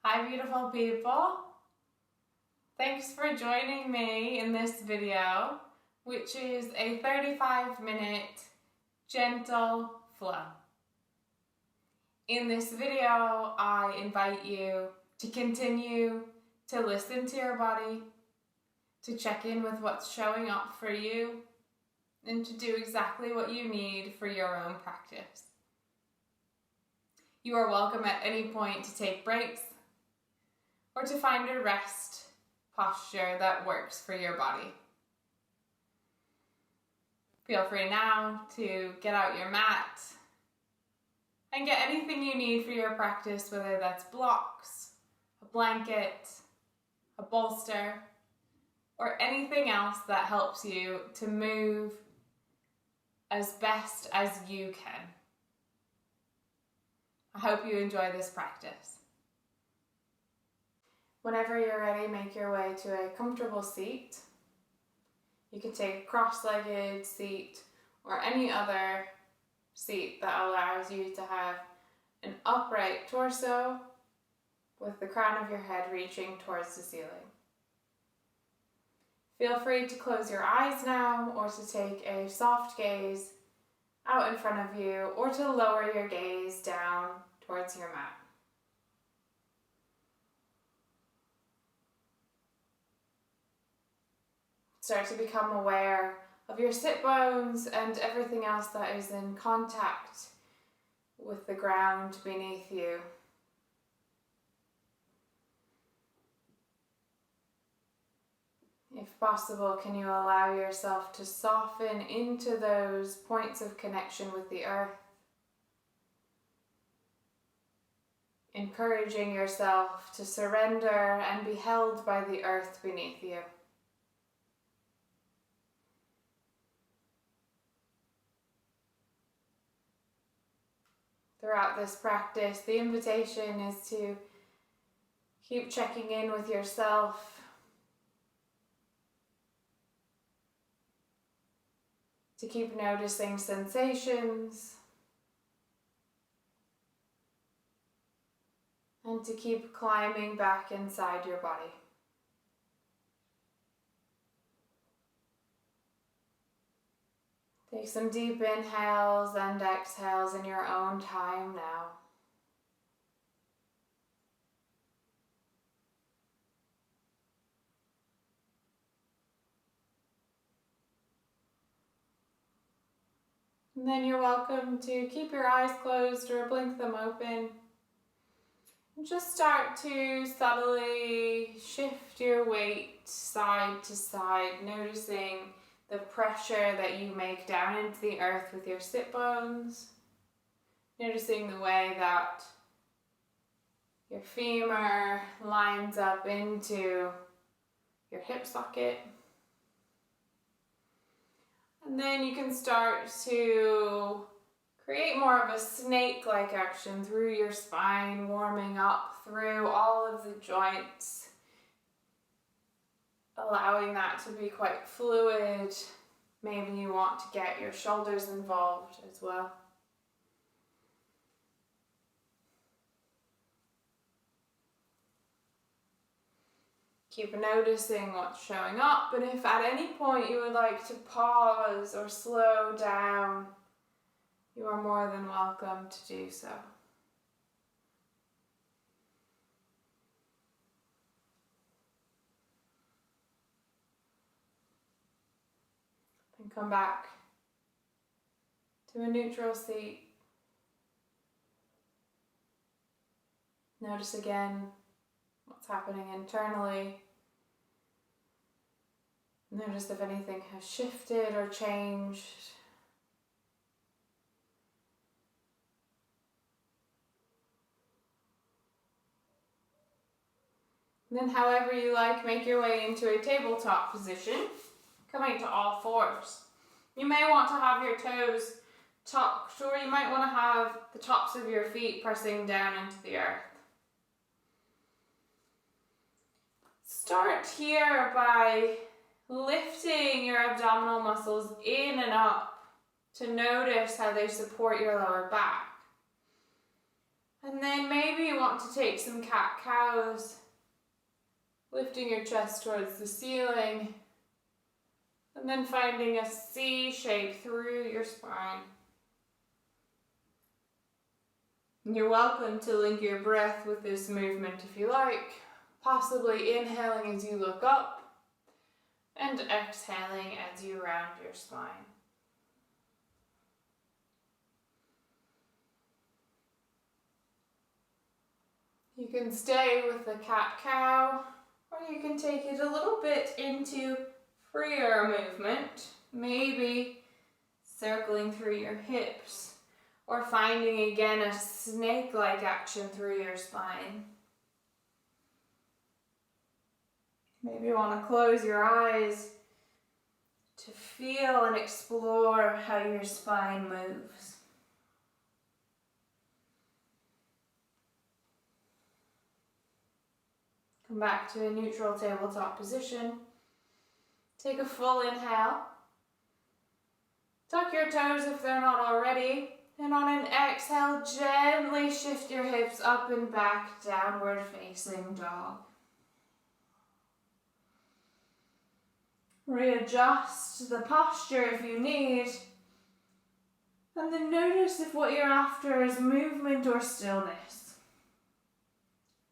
Hi beautiful people, thanks for joining me in this video, which is a 35-minute gentle flow. In this video, I invite you to continue to listen to your body, to check in with what's showing up for you, and to do exactly what you need for your own practice. You are welcome at any point to take breaks, or to find a rest posture that works for your body. Feel free now to get out your mat and get anything you need for your practice, whether that's blocks, a blanket, a bolster, or anything else that helps you to move as best as you can. I hope you enjoy this practice. Whenever you're ready, make your way to a comfortable seat. You can take a cross-legged seat or any other seat that allows you to have an upright torso with the crown of your head reaching towards the ceiling. Feel free to close your eyes now, or to take a soft gaze out in front of you, or to lower your gaze down towards your mat. Start to become aware of your sit bones and everything else that is in contact with the ground beneath you. If possible, can you allow yourself to soften into those points of connection with the earth, encouraging yourself to surrender and be held by the earth beneath you. Throughout this practice, the invitation is to keep checking in with yourself, to keep noticing sensations, and to keep climbing back inside your body. Take some deep inhales and exhales in your own time now. And then you're welcome to keep your eyes closed or blink them open. And just start to subtly shift your weight side to side, noticing the pressure that you make down into the earth with your sit bones. Noticing the way that your femur lines up into your hip socket. And then you can start to create more of a snake-like action through your spine, warming up through all of the joints, allowing that to be quite fluid. Maybe you want to get your shoulders involved as well. Keep noticing what's showing up, and if at any point you would like to pause or slow down, you are more than welcome to do so. Then come back to a neutral seat. Notice again what's happening internally. Notice if anything has shifted or changed. And then however you like, make your way into a tabletop position, coming to all fours. You may want to have your toes tucked, or you might want to have the tops of your feet pressing down into the earth. Start here by lifting your abdominal muscles in and up to notice how they support your lower back. And then maybe you want to take some cat-cows, lifting your chest towards the ceiling, and then finding a C shape through your spine. You're welcome to link your breath with this movement if you like, possibly inhaling as you look up and exhaling as you round your spine. You can stay with the cat-cow, or you can take it a little bit into freer movement, maybe circling through your hips, or finding again a snake-like action through your spine. Maybe you want to close your eyes to feel and explore how your spine moves. Come back to a neutral tabletop position. Take a full inhale. Tuck your toes if they're not already. And on an exhale, gently shift your hips up and back, downward facing dog. Readjust the posture if you need. And then notice if what you're after is movement or stillness.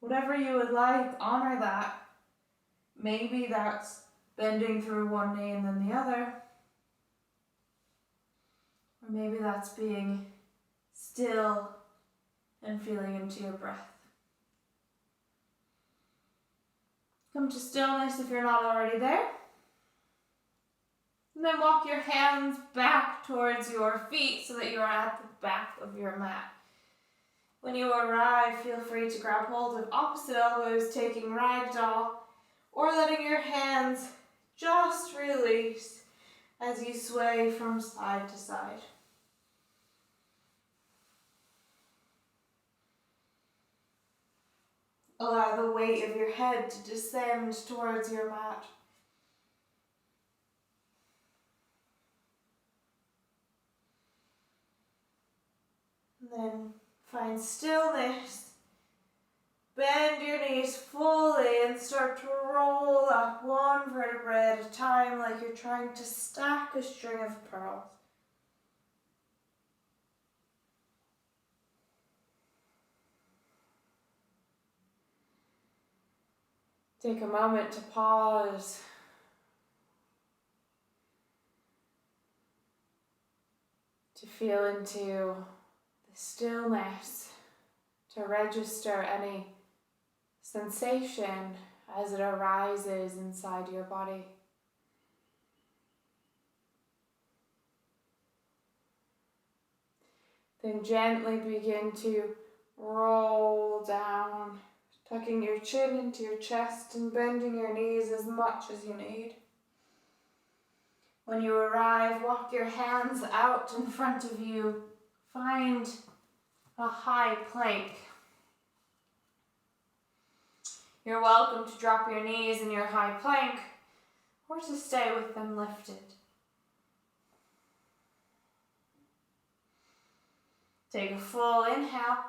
Whatever you would like, honor that. Maybe that's bending through one knee and then the other. Or maybe that's being still and feeling into your breath. Come to stillness if you're not already there. And then walk your hands back towards your feet so that you are at the back of your mat. When you arrive, feel free to grab hold of opposite elbows, taking ragdoll, or letting your hands just release as you sway from side to side. Allow the weight of your head to descend towards your mat. And then find stillness. Bend your knees fully and start to roll up one vertebrae at a time like you're trying to stack a string of pearls. Take a moment to pause. To feel into the stillness, to register any sensation as it arises inside your body. Then gently begin to roll down, tucking your chin into your chest and bending your knees as much as you need. When you arrive, walk your hands out in front of you. Find a high plank. You're welcome to drop your knees in your high plank or to stay with them lifted. Take a full inhale,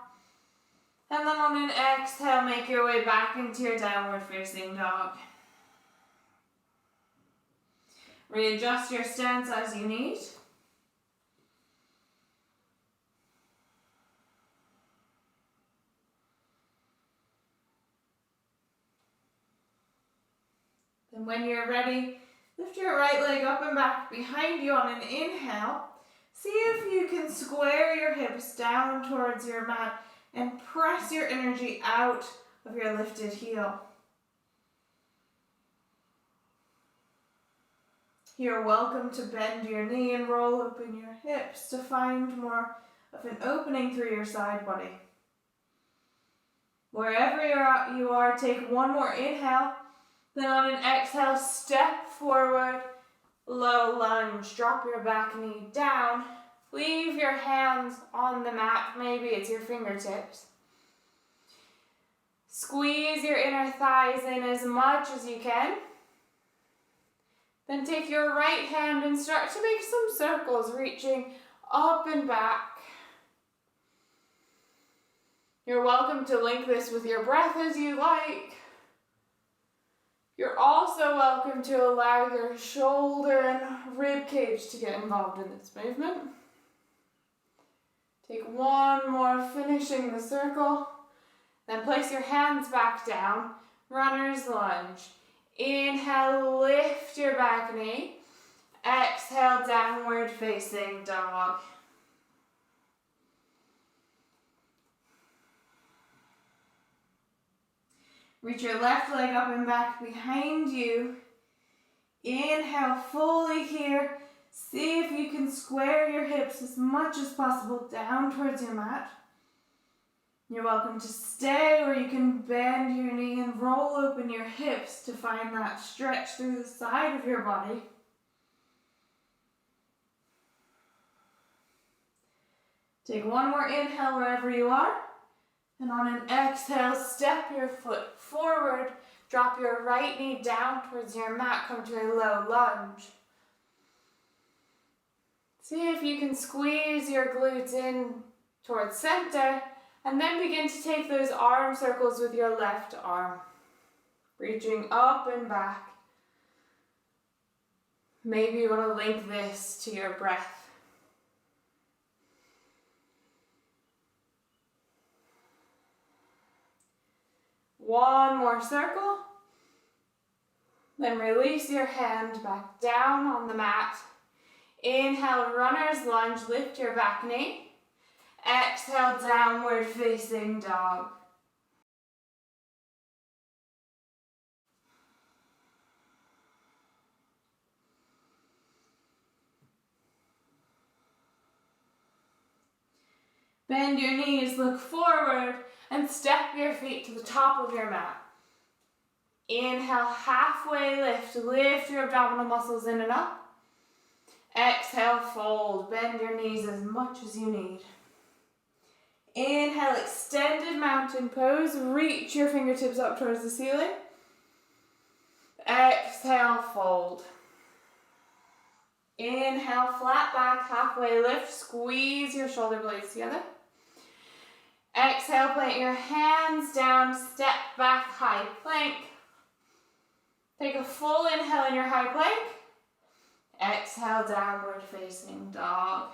and then on an exhale, make your way back into your downward facing dog. Readjust your stance as you need. Then when you're ready, lift your right leg up and back behind you on an inhale. See if you can square your hips down towards your mat and press your energy out of your lifted heel. You're welcome to bend your knee and roll open your hips to find more of an opening through your side body. Wherever you are, take one more inhale. Then on an exhale, step forward, low lunge. Drop your back knee down. Leave your hands on the mat. Maybe it's your fingertips. Squeeze your inner thighs in as much as you can. Then take your right hand and start to make some circles, reaching up and back. You're welcome to link this with your breath as you like. You're also welcome to allow your shoulder and rib cage to get involved in this movement. Take one more, finishing the circle. Then place your hands back down, runner's lunge. Inhale, lift your back knee. Exhale, downward facing dog. Reach your left leg up and back behind you. Inhale fully here. See if you can square your hips as much as possible down towards your mat. You're welcome to stay, or you can bend your knee and roll open your hips to find that stretch through the side of your body. Take one more inhale wherever you are. And on an exhale, step your foot forward. Drop your right knee down towards your mat. Come to a low lunge. See if you can squeeze your glutes in towards center. And then begin to take those arm circles with your left arm. Reaching up and back. Maybe you want to link this to your breath. One more circle. Then release your hand back down on the mat. Inhale, runner's lunge, lift your back knee. Exhale, downward facing dog. Bend your knees, look forward, and step your feet to the top of your mat. Inhale, halfway lift. Lift your abdominal muscles in and up. Exhale, fold. Bend your knees as much as you need. Inhale, extended mountain pose. Reach your fingertips up towards the ceiling. Exhale, fold. Inhale, flat back, halfway lift. Squeeze your shoulder blades together. Exhale, plant your hands down, step back, high plank. Take a full inhale in your high plank. Exhale, downward facing dog.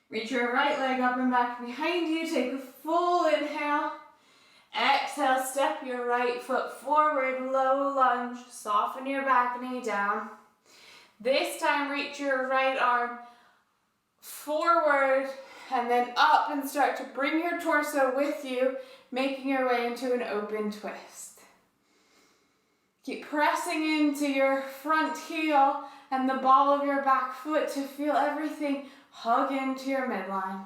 Reach your right leg up and back behind you. Take a full inhale. Exhale, step your right foot forward, low lunge. Soften your back knee down. This time, reach your right arm forward and then up and start to bring your torso with you, making your way into an open twist. Keep pressing into your front heel and the ball of your back foot to feel everything hug into your midline.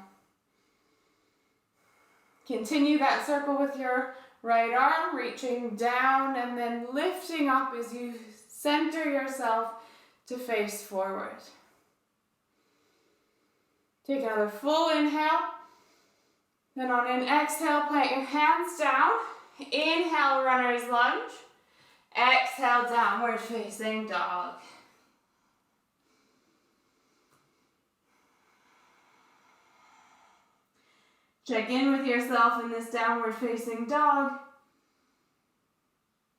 Continue that circle with your right arm, reaching down and then lifting up as you center yourself to face forward. Take another full inhale. Then on an exhale, plant your hands down. Inhale, runner's lunge. Exhale, downward facing dog. Check in with yourself in this downward facing dog.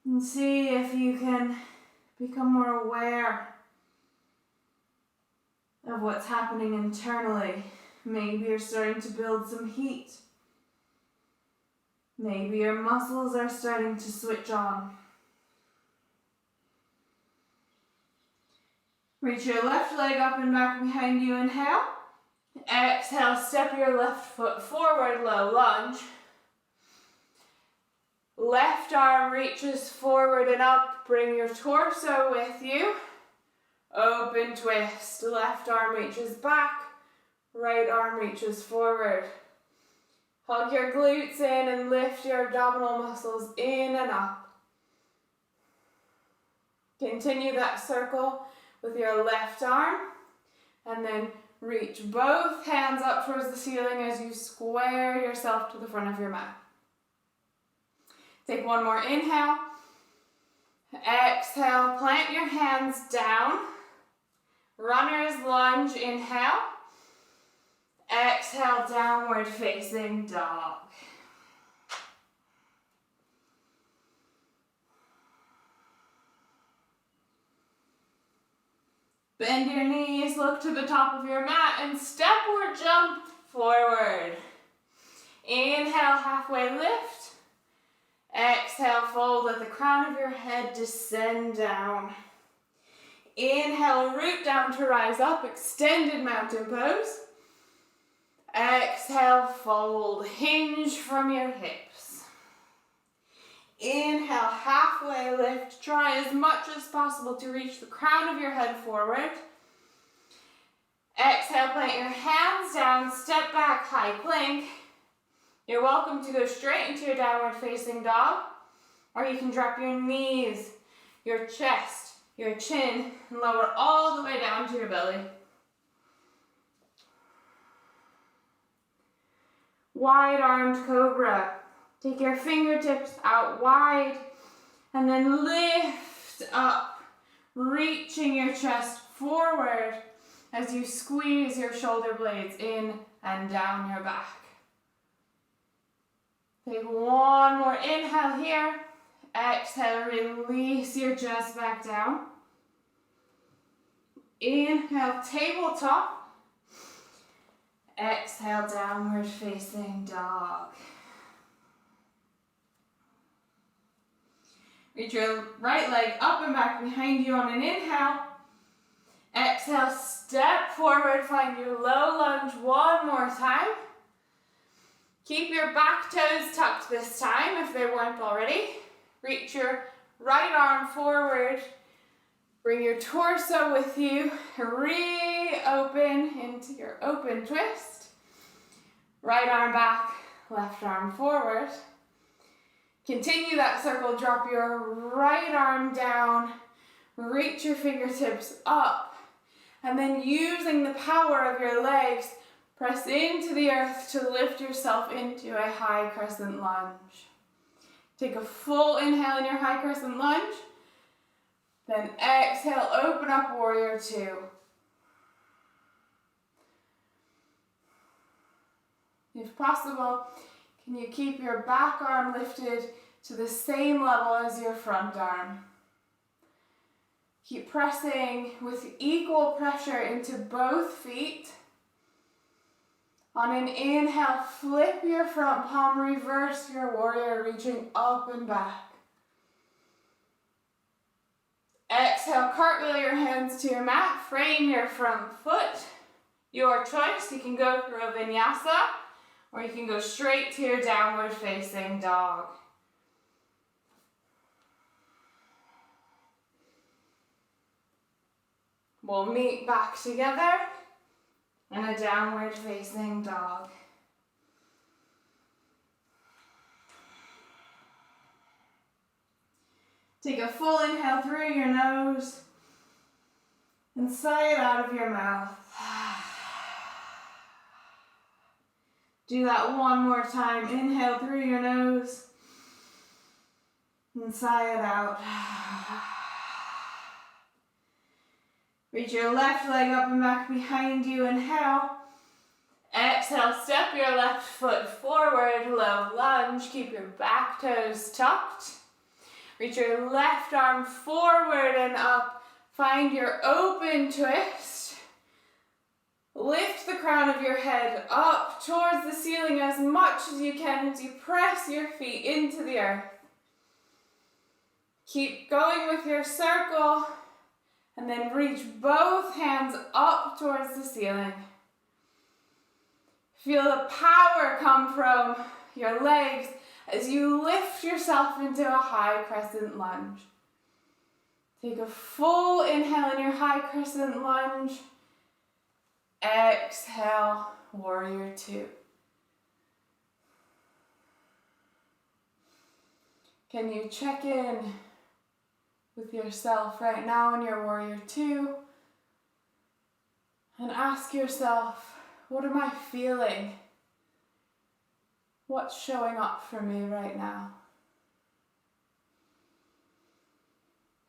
And see if you can become more aware of what's happening internally. Maybe you're starting to build some heat. Maybe your muscles are starting to switch on. Reach your left leg up and back behind you, inhale. Exhale, step your left foot forward, low lunge. Left arm reaches forward and up, bring your torso with you. Open twist, left arm reaches back, right arm reaches forward. Hug your glutes in and lift your abdominal muscles in and up. Continue that circle with your left arm and then reach both hands up towards the ceiling as you square yourself to the front of your mat. Take one more inhale. Exhale, plant your hands down. Runner's lunge, inhale. Exhale, downward facing dog. Bend your knees, look to the top of your mat, and step or jump forward. Inhale, halfway lift. Exhale, fold, let the crown of your head descend down. Inhale, root down to rise up, extended mountain pose. Exhale, fold, hinge from your hips. Inhale, halfway lift. Try as much as possible to reach the crown of your head forward. Exhale, plant your hands down, step back, high plank. You're welcome to go straight into your downward facing dog, or you can drop your knees, your chest, your chin, and lower all the way down to your belly. Wide-armed cobra. Take your fingertips out wide and then lift up, reaching your chest forward as you squeeze your shoulder blades in and down your back. Take one more inhale here. Exhale, release your chest back down. Inhale, tabletop. Exhale, downward facing dog. Reach your right leg up and back behind you on an inhale. Exhale, step forward, find your low lunge one more time. Keep your back toes tucked this time if they weren't already. Reach your right arm forward. Bring your torso with you. Reopen into your open twist. Right arm back, left arm forward. Continue that circle. Drop your right arm down. Reach your fingertips up. And then using the power of your legs, press into the earth to lift yourself into a high crescent lunge. Take a full inhale in your high crescent lunge. Then exhale, open up, warrior two. If possible, can you keep your back arm lifted to the same level as your front arm? Keep pressing with equal pressure into both feet. On an inhale, flip your front palm, reverse your warrior, reaching up and back. Exhale, cartwheel your hands to your mat, frame your front foot. Your choice, you can go through a vinyasa, or you can go straight to your downward facing dog. We'll meet back together in a downward facing dog. Take a full inhale through your nose and sigh it out of your mouth. Do that one more time. Inhale through your nose and sigh it out. Reach your left leg up and back behind you. Inhale. Exhale, step your left foot forward, low lunge. Keep your back toes tucked. Reach your left arm forward and up. Find your open twist. Lift the crown of your head up towards the ceiling as much as you can as you press your feet into the earth. Keep going with your circle and then reach both hands up towards the ceiling. Feel the power come from your legs as you lift yourself into a high crescent lunge. Take a full inhale in your high crescent lunge. Exhale, warrior two. Can you check in with yourself right now in your warrior two and ask yourself, what am I feeling? What's showing up for me right now?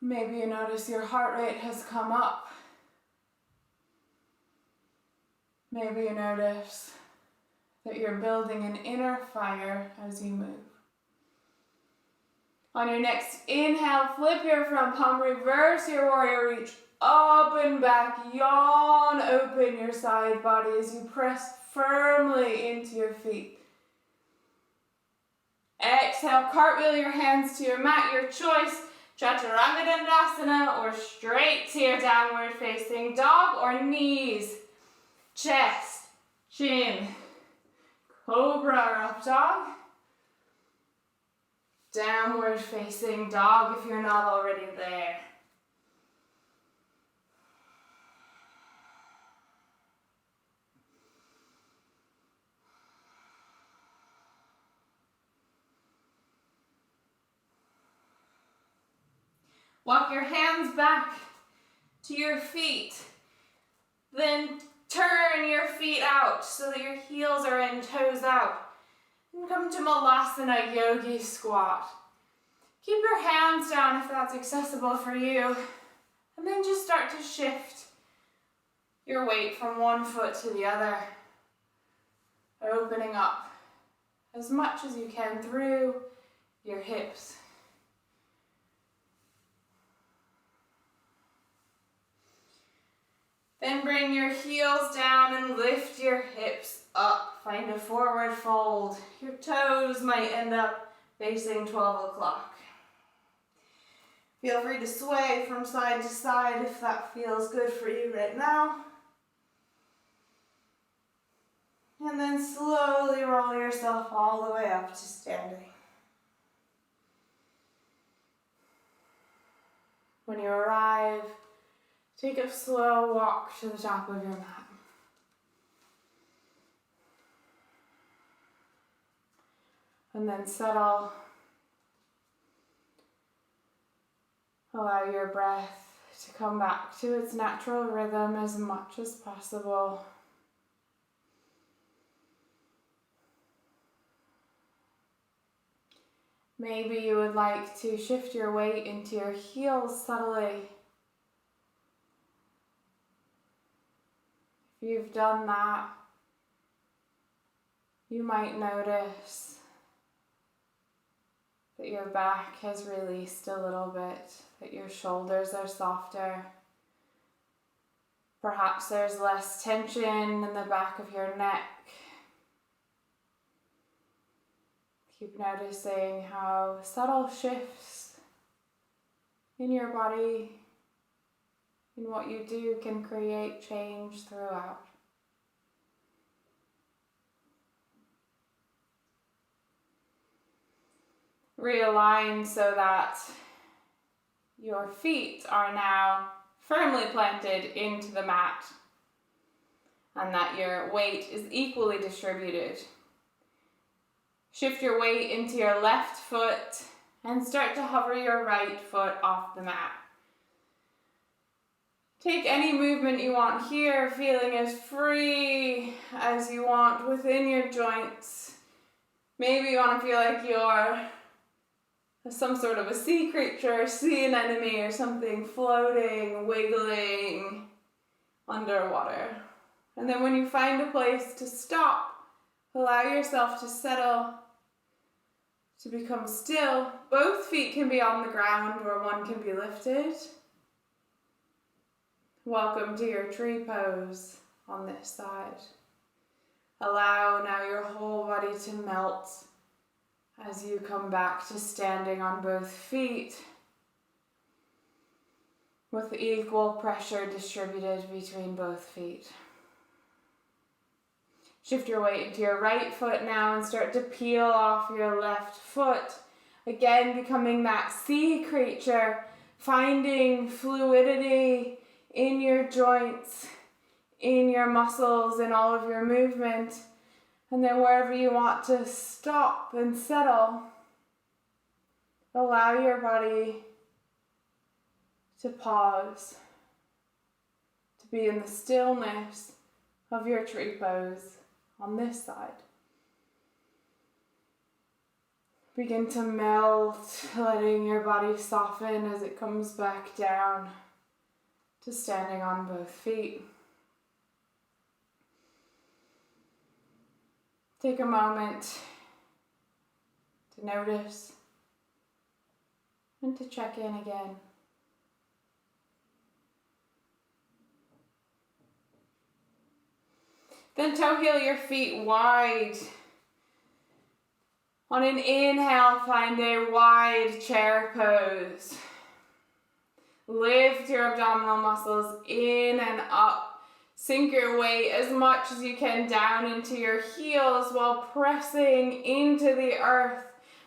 Maybe you notice your heart rate has come up. Maybe you notice that you're building an inner fire as you move. On your next inhale, flip your front palm, reverse your warrior, reach up and back, yawn open your side body as you press firmly into your feet. Exhale, cartwheel your hands to your mat, your choice, Chaturanga Dandasana or straight to your downward facing dog or knees, chest, chin, cobra or up dog. Downward facing dog if you're not already there. Walk your hands back to your feet. Then turn your feet out so that your heels are in, toes out. And come to Malasana Yogi Squat. Keep your hands down if that's accessible for you. And then just start to shift your weight from one foot to the other. Opening up as much as you can through your hips. Then bring your heels down and lift your hips up. Find a forward fold. Your toes might end up facing 12 o'clock. Feel free to sway from side to side if that feels good for you right now. And then slowly roll yourself all the way up to standing. When you arrive, take a slow walk to the top of your mat. And then settle. Allow your breath to come back to its natural rhythm as much as possible. Maybe you would like to shift your weight into your heels subtly. If you've done that, you might notice that your back has released a little bit, that your shoulders are softer. Perhaps there's less tension in the back of your neck. Keep noticing how subtle shifts in your body, in what you do, can create change throughout. Realign so that your feet are now firmly planted into the mat and that your weight is equally distributed. Shift your weight into your left foot and start to hover your right foot off the mat. Take any movement you want here, feeling as free as you want within your joints. Maybe you want to feel like you're some sort of a sea creature, a sea anemone or something floating, wiggling underwater. And then when you find a place to stop, allow yourself to settle, to become still. Both feet can be on the ground or one can be lifted. Welcome to your tree pose on this side. Allow now your whole body to melt as you come back to standing on both feet with equal pressure distributed between both feet. Shift your weight into your right foot now and start to peel off your left foot. Again, becoming that sea creature, finding fluidity in your joints, in your muscles, in all of your movement. And then wherever you want to stop and settle, allow your body to pause, to be in the stillness of your tree pose on this side. Begin to melt, letting your body soften as it comes back down to standing on both feet. Take a moment to notice and to check in again. Then toe heel your feet wide. On an inhale, find a wide chair pose. Lift your abdominal muscles in and up. Sink your weight as much as you can down into your heels while pressing into the earth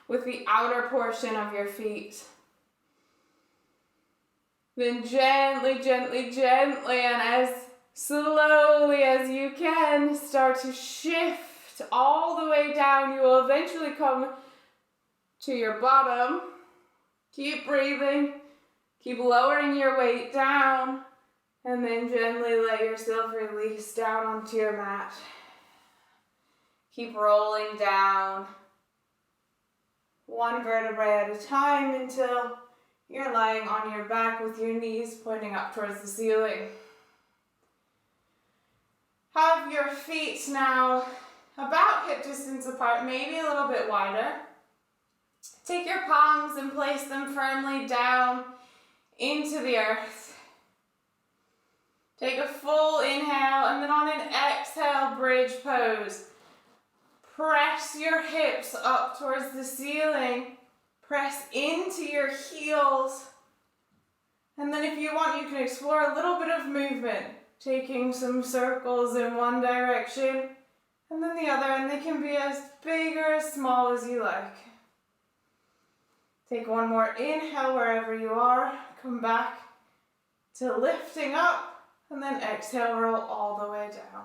with the outer portion of your feet. Then gently, gently, gently, and as slowly as you can, start to shift all the way down. You will eventually come to your bottom. Keep breathing. Keep lowering your weight down. And then gently let yourself release down onto your mat. Keep rolling down, one vertebrae at a time until you're lying on your back with your knees pointing up towards the ceiling. Have your feet now about hip distance apart, maybe a little bit wider. Take your palms and place them firmly down into the earth. Take a full inhale, and then on an exhale, bridge pose. Press your hips up towards the ceiling. Press into your heels. And then if you want, you can explore a little bit of movement, taking some circles in one direction and then the other, and they can be as big or as small as you like. Take one more inhale wherever you are. Come back to lifting up. And then exhale, roll all the way down.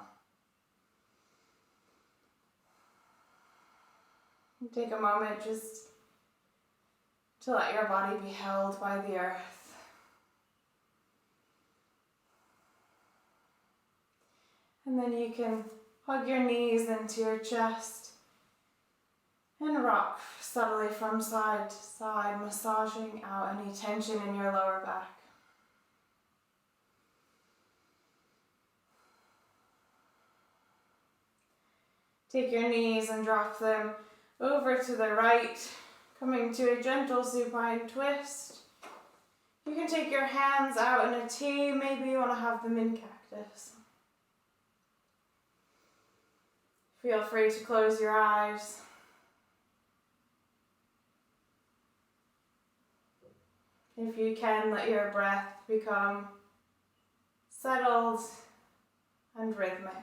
Take a moment just to let your body be held by the earth. And then you can hug your knees into your chest and rock subtly from side to side, massaging out any tension in your lower back. Take your knees and drop them over to the right, coming to a gentle supine twist. You can take your hands out in a T, maybe you want to have them in cactus. Feel free to close your eyes. If you can, let your breath become settled and rhythmic.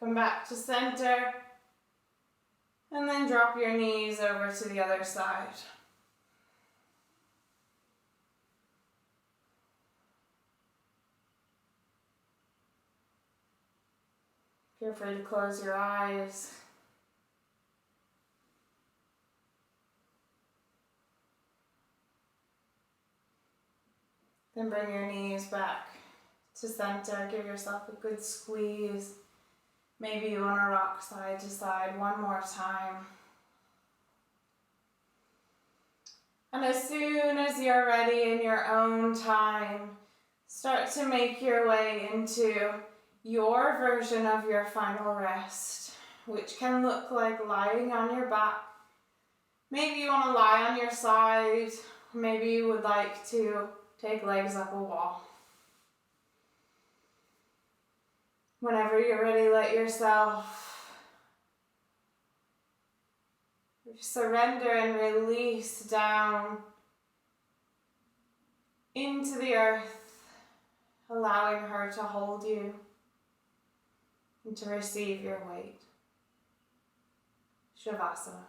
Come back to center, and then drop your knees over to the other side. Feel free to close your eyes. Then bring your knees back to center. Give yourself a good squeeze. Maybe you want to rock side to side one more time. And as soon as you're ready in your own time, start to make your way into your version of your final rest, which can look like lying on your back. Maybe you want to lie on your side. Maybe you would like to take legs up a wall. Whenever you're ready, let yourself surrender and release down into the earth, allowing her to hold you and to receive your weight. Shavasana.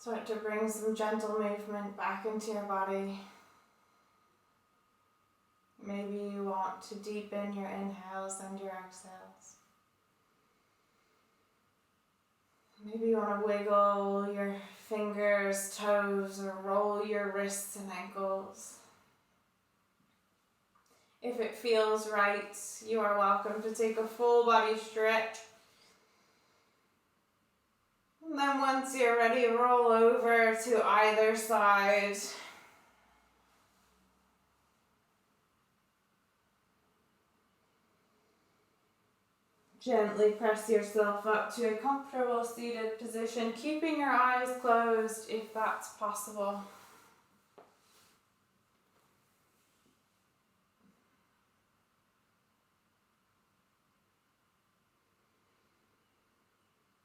Start to bring some gentle movement back into your body. Maybe you want to deepen your inhales and your exhales. Maybe you want to wiggle your fingers, toes, or roll your wrists and ankles. If it feels right, you are welcome to take a full body stretch. And then once you're ready, roll over to either side. Gently press yourself up to a comfortable seated position, keeping your eyes closed if that's possible.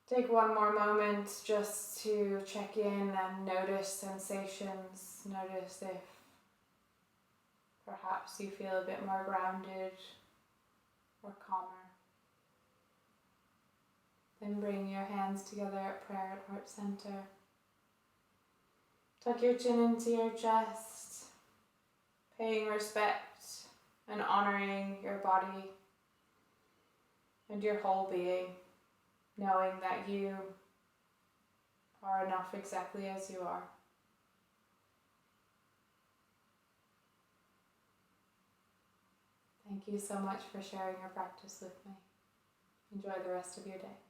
Take one more moment just to check in and notice sensations. Notice if perhaps you feel a bit more grounded or calmer. Then bring your hands together at prayer at heart center. Tuck your chin into your chest, paying respect and honoring your body and your whole being, knowing that you are enough exactly as you are. Thank you so much for sharing your practice with me. Enjoy the rest of your day.